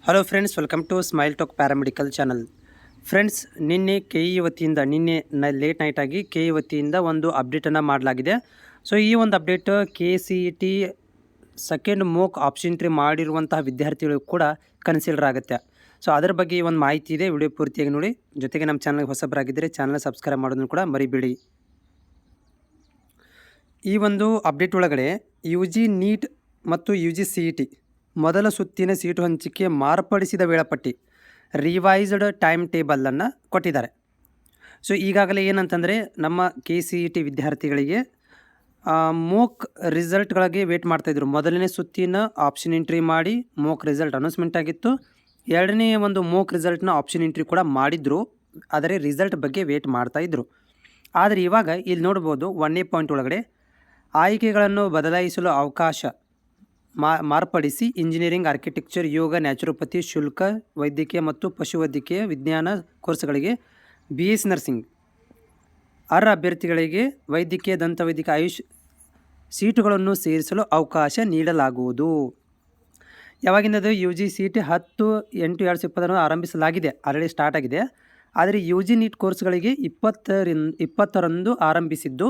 Hello friends, welcome to smile talk paramedical channel. Friends, ನಿನ್ನೆ KE ವತಿಯಿಂದ late night ಆಗಿ KE ವತಿಯಿಂದ ಒಂದು ಅಪ್ಡೇಟನ್ನು ಮಾಡಲಾಗಿದೆ. ಸೊ ಈ ಒಂದು update KCET second mock option entry ಮಾಡಿರುವಂತಹ ವಿದ್ಯಾರ್ಥಿಗಳು ಕೂಡ ಕನ್ಸಿಡರ್ ಆಗುತ್ತೆ. ಸೊ ಅದರ ಬಗ್ಗೆ ಒಂದು ಮಾಹಿತಿ ಇದೆ, ವಿಡಿಯೋ ಪೂರ್ತಿಯಾಗಿ ನೋಡಿ. ಜೊತೆಗೆ ನಮ್ಮ ಚಾನಲ್ಗೆ ಹೊಸಬರಾಗಿದ್ದರೆ ಚಾನಲ್ ಸಬ್ಸ್ಕ್ರೈಬ್ ಮಾಡೋದನ್ನು ಕೂಡ ಮರಿಬೇಡಿ. ಈ ಒಂದು ಅಪ್ಡೇಟ್ ಒಳಗಡೆ UG ನೀಟ್ ಮತ್ತು UG CET ಮೊದಲ ಸುತ್ತಿನ ಸೀಟು ಹಂಚಿಕೆ ಮಾರ್ಪಡಿಸಿದ ವೇಳಾಪಟ್ಟಿ ರಿವೈಸ್ಡ್ ಟೈಮ್ ಟೇಬಲನ್ನು ಕೊಟ್ಟಿದ್ದಾರೆ. ಸೊ ಈಗಾಗಲೇ ಏನಂತಂದರೆ ನಮ್ಮ KCET ವಿದ್ಯಾರ್ಥಿಗಳಿಗೆ ಮೋಕ್ ರಿಸಲ್ಟ್ಗಳಿಗೆ ವೇಟ್ ಮಾಡ್ತಾಯಿದ್ರು. ಮೊದಲನೇ ಸುತ್ತಿನ ಆಪ್ಷನ್ ಎಂಟ್ರಿ ಮಾಡಿ ಮೋಕ್ ರಿಸಲ್ಟ್ ಅನೌನ್ಸ್ಮೆಂಟ್ ಆಗಿತ್ತು. ಎರಡನೇ ಒಂದು ಮೋಕ್ ರಿಸಲ್ಟ್ನ ಆಪ್ಷನ್ ಎಂಟ್ರಿ ಕೂಡ ಮಾಡಿದ್ರು, ಆದರೆ ರಿಸಲ್ಟ್ ಬಗ್ಗೆ ವೇಟ್ ಮಾಡ್ತಾಯಿದ್ರು. ಆದರೆ ಇವಾಗ ಇಲ್ಲಿ ನೋಡ್ಬೋದು, 1ನೇ ಪಾಯಿಂಟ್ ಒಳಗಡೆ ಆಯ್ಕೆಗಳನ್ನು ಬದಲಾಯಿಸಲು ಅವಕಾಶ ಮಾರ್ಪಡಿಸಿ ಇಂಜಿನಿಯರಿಂಗ್, ಆರ್ಕಿಟೆಕ್ಚರ್, ಯೋಗ, ನ್ಯಾಚುರೋಪತಿ, ಶುಲ್ಕ, ವೈದ್ಯಕೀಯ ಮತ್ತು ಪಶುವೈದ್ಯಕೀಯ ವಿಜ್ಞಾನ ಕೋರ್ಸ್ಗಳಿಗೆ BS ನರ್ಸಿಂಗ್ ಅರ್ಹ ಅಭ್ಯರ್ಥಿಗಳಿಗೆ ವೈದ್ಯಕೀಯ, ದಂತವೈದ್ಯಕೀಯ, ಆಯುಷ್ ಸೀಟುಗಳನ್ನು ಸೇರಿಸಲು ಅವಕಾಶ ನೀಡಲಾಗುವುದು. ಯಾವಾಗಿಂದದು UG CET 10/8/2020 ಆರಂಭಿಸಲಾಗಿದೆ, ಆಲ್ರೆಡಿ ಸ್ಟಾರ್ಟ್ ಆಗಿದೆ. ಆದರೆ UG ನೀಟ್ ಕೋರ್ಸ್ಗಳಿಗೆ 20ರಂದು ಆರಂಭಿಸಿದ್ದು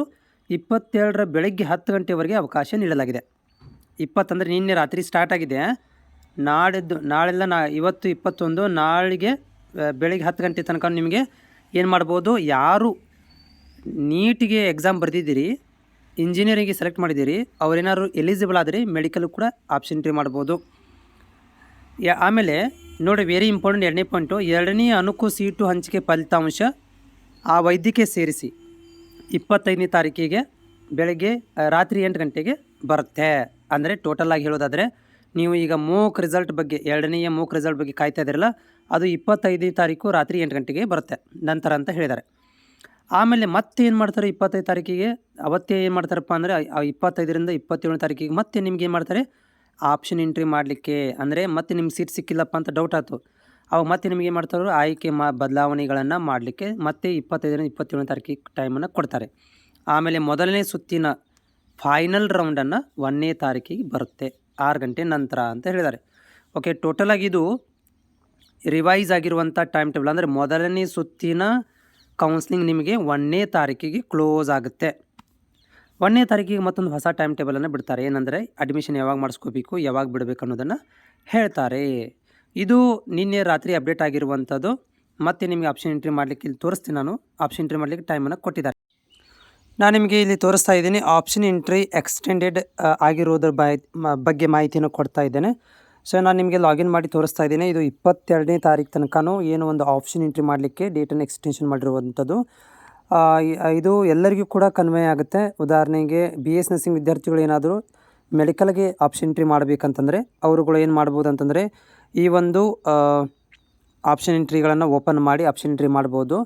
27ರ ಬೆಳಗ್ಗೆ 10 ಗಂಟೆವರೆಗೆ ಅವಕಾಶ ನೀಡಲಾಗಿದೆ. 20 ಅಂದರೆ ನಿನ್ನೆ ರಾತ್ರಿ ಸ್ಟಾರ್ಟ್ ಆಗಿದೆ. ಇವತ್ತು 21, ನಾಳೆಗೆ ಬೆಳಗ್ಗೆ 10 ಗಂಟೆ ತನಕ ನಿಮಗೆ ಏನು ಮಾಡ್ಬೋದು, ಯಾರು ನೀಟಿಗೆ ಎಕ್ಸಾಮ್ ಬರೆದಿದ್ದೀರಿ, ಇಂಜಿನಿಯರಿಂಗಿಗೆ ಸೆಲೆಕ್ಟ್ ಮಾಡಿದ್ದೀರಿ, ಅವರೇನಾದ್ರು ಎಲಿಜಿಬಲ್ ಆದರೆ ಮೆಡಿಕಲ್ ಕೂಡ ಆಪ್ಷನ್ ಎಂಟ್ರಿ ಮಾಡ್ಬೋದು. ಆಮೇಲೆ ನೋಡಿ, ವೆರಿ ಇಂಪಾರ್ಟೆಂಟ್ 2ನೇ ಪಾಯಿಂಟು, 2ನೇ ಅನುಕು ಸೀಟು ಹಂಚಿಕೆ ಫಲಿತಾಂಶ ಆ ವೈದ್ಯಕೀಯ ಸೇರಿಸಿ 25ನೇ ತಾರೀಕಿಗೆ ಬೆಳಗ್ಗೆ ರಾತ್ರಿ 8 ಗಂಟೆಗೆ ಬರುತ್ತೆ. ಅಂದರೆ ಟೋಟಲಾಗಿ ಹೇಳೋದಾದರೆ ನೀವು ಈಗ ಮೋಕ್ ರಿಸಲ್ಟ್ ಬಗ್ಗೆ, 2ನೇ ಮೋಕ್ ರಿಸಲ್ಟ್ ಬಗ್ಗೆ ಕಾಯ್ತಾ ಇದ್ದೀರಲ್ಲ, ಅದು 25ನೇ ತಾರೀಕು ರಾತ್ರಿ 8 ಗಂಟೆಗೆ ಬರುತ್ತೆ ನಂತರ ಅಂತ ಹೇಳಿದ್ದಾರೆ. ಆಮೇಲೆ ಮತ್ತೆ ಏನು ಮಾಡ್ತಾರೆ, 25 ತಾರೀಕಿಗೆ ಅವತ್ತೇ ಏನು ಮಾಡ್ತಾರಪ್ಪ ಅಂದರೆ 25ರಿಂದ 27ನೇ ತಾರೀಕಿಗೆ ಮತ್ತೆ ನಿಮ್ಗೆ ಏನು ಮಾಡ್ತಾರೆ, ಆಪ್ಷನ್ ಎಂಟ್ರಿ ಮಾಡಲಿಕ್ಕೆ. ಅಂದರೆ ಮತ್ತೆ ನಿಮ್ಗೆ ಸೀಟ್ ಸಿಕ್ಕಿಲ್ಲಪ್ಪ ಅಂತ ಡೌಟ್ ಆಯ್ತು, ಅವಾಗ ಮತ್ತೆ ನಿಮಗೆ ಏನು ಮಾಡ್ತಾರೆ, ಆಯ್ಕೆ ಬದಲಾವಣೆಗಳನ್ನು ಮಾಡಲಿಕ್ಕೆ ಮತ್ತೆ 25ರಿಂದ 27ನೇ ತಾರೀಕಿಗೆ ಟೈಮನ್ನು ಕೊಡ್ತಾರೆ. ಆಮೇಲೆ ಮೊದಲನೇ ಸುತ್ತಿನ ಫೈನಲ್ ರೌಂಡನ್ನು 1ನೇ ತಾರೀಕಿಗೆ ಬರುತ್ತೆ 6 ಗಂಟೆ ನಂತರ ಅಂತ ಹೇಳಿದ್ದಾರೆ. ಓಕೆ, ಟೋಟಲಾಗಿ ಇದು ರಿವೈಸ್ ಆಗಿರುವಂಥ ಟೈಮ್ ಟೇಬಲ್. ಅಂದರೆ ಮೊದಲನೇ ಸುತ್ತಿನ ಕೌನ್ಸ್ಲಿಂಗ್ ನಿಮಗೆ 1ನೇ ತಾರೀಕಿಗೆ ಕ್ಲೋಸ್ ಆಗುತ್ತೆ. 1ನೇ ತಾರೀಕಿಗೆ ಮತ್ತೊಂದು ಹೊಸ ಟೈಮ್ ಟೇಬಲನ್ನು ಬಿಡ್ತಾರೆ. ಏನಂದರೆ ಅಡ್ಮಿಷನ್ ಯಾವಾಗ ಮಾಡಿಸ್ಕೋಬೇಕು, ಯಾವಾಗ ಬಿಡಬೇಕು ಅನ್ನೋದನ್ನು ಹೇಳ್ತಾರೆ. ಇದು ನಿನ್ನೆ ರಾತ್ರಿ ಅಪ್ಡೇಟ್ ಆಗಿರುವಂಥದ್ದು. ಮತ್ತೆ ನಿಮಗೆ ಆಪ್ಷನ್ ಎಂಟ್ರಿ ಮಾಡಲಿಕ್ಕೆ ಇಲ್ಲಿ ತೋರಿಸ್ತೀನಿ. ನಾನು ಆಪ್ಷನ್ ಎಂಟ್ರಿ ಮಾಡಲಿಕ್ಕೆ ಟೈಮನ್ನು ಕೊಟ್ಟಿದ್ದಾರೆ. ನಾನು ನಿಮಗೆ ಇಲ್ಲಿ ತೋರಿಸ್ತಾ ಇದ್ದೀನಿ, ಆಪ್ಷನ್ ಎಂಟ್ರಿ ಎಕ್ಸ್ಟೆಂಡೆಡ್ ಆಗಿರೋದ್ರ ಬಗ್ಗೆ ಮಾಹಿತಿಯನ್ನು ಕೊಡ್ತಾ ಇದ್ದೇನೆ. ಸೊ ನಾನು ನಿಮಗೆ ಲಾಗಿನ್ ಮಾಡಿ ತೋರಿಸ್ತಾ ಇದ್ದೀನಿ. ಇದು 22ನೇ ತಾರೀಕು ತನಕನೂ ಏನು ಒಂದು ಆಪ್ಷನ್ ಎಂಟ್ರಿ ಮಾಡಲಿಕ್ಕೆ ಡೇಟನ್ನು ಎಕ್ಸ್ಟೆನ್ಷನ್ ಮಾಡಿರುವಂಥದ್ದು. ಇದು ಎಲ್ಲರಿಗೂ ಕೂಡ ಕನ್ವೆ ಆಗುತ್ತೆ. ಉದಾಹರಣೆಗೆ BS ನರ್ಸಿಂಗ್ ವಿದ್ಯಾರ್ಥಿಗಳು ಏನಾದರೂ ಮೆಡಿಕಲ್ಗೆ ಆಪ್ಷನ್ ಎಂಟ್ರಿ ಮಾಡಬೇಕಂತಂದರೆ ಅವರುಗಳು ಏನು ಮಾಡ್ಬೋದು ಅಂತಂದರೆ, ಈ ಒಂದು ಆಪ್ಷನ್ ಎಂಟ್ರಿಗಳನ್ನು ಓಪನ್ ಮಾಡಿ ಆಪ್ಷನ್ ಎಂಟ್ರಿ ಮಾಡ್ಬೋದು.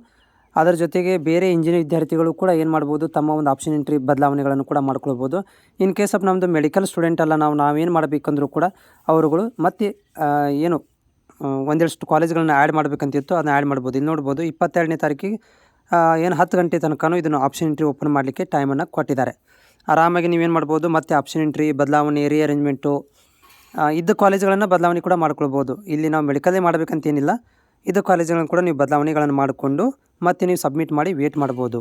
ಅದರ ಜೊತೆಗೆ ಬೇರೆ ಇಂಜಿನಿಯರಿಂಗ್ ವಿದ್ಯಾರ್ಥಿಗಳು ಕೂಡ ಏನು ಮಾಡ್ಬೋದು, ತಮ್ಮ ಒಂದು ಆಪ್ಷನ್ ಎಂಟ್ರಿ ಬದಲಾವಣೆಗಳನ್ನು ಕೂಡ ಮಾಡ್ಕೊಳ್ಬೋದು. ಇನ್ ಕೇಸ್ ಆಫ್ ನಮ್ಮದು ಮೆಡಿಕಲ್ ಸ್ಟೂಡೆಂಟ್ ಅಲ್ಲ, ನಾವೇನು ಮಾಡಬೇಕಂದ್ರೂ ಕೂಡ ಅವರುಗಳು ಮತ್ತೆ ಏನು ಒಂದಷ್ಟು ಕಾಲೇಜ್ಗಳನ್ನ ಆ್ಯಡ್ ಮಾಡಬೇಕಂತಿತ್ತು, ಅದನ್ನ ಆ್ಯಡ್ ಮಾಡ್ಬೋದು. ಇಲ್ಲಿ ನೋಡ್ಬೋದು, 22ನೇ ತಾರೀಕಿಗೆ ಏನು 10 ಗಂಟೆ ತನಕನೂ ಇದನ್ನು ಆಪ್ಷನ್ ಎಂಟ್ರಿ ಓಪನ್ ಮಾಡಲಿಕ್ಕೆ ಟೈಮನ್ನು ಕೊಟ್ಟಿದ್ದಾರೆ. ಆರಾಮಾಗಿ ನೀವೇನು ಮಾಡ್ಬೋದು, ಮತ್ತೆ ಆಪ್ಷನ್ ಎಂಟ್ರಿ ಬದಲಾವಣೆ, ರಿಅರೇಂಜ್ಮೆಂಟು ಇದ್ದ ಕಾಲೇಜ್ಗಳನ್ನು ಬದಲಾವಣೆ ಕೂಡ ಮಾಡ್ಕೊಳ್ಬೋದು. ಇಲ್ಲಿ ನಾವು ಮೆಡಿಕಲ್ಲೇ ಮಾಡಬೇಕಂತೇನಿಲ್ಲ, ಇದು ಕಾಲೇಜುಗಳನ್ನು ಕೂಡ ನೀವು ಬದಲಾವಣೆಗಳನ್ನು ಮಾಡಿಕೊಂಡು ಮತ್ತೆ ನೀವು ಸಬ್ಮಿಟ್ ಮಾಡಿ ವೇಟ್ ಮಾಡ್ಬೋದು.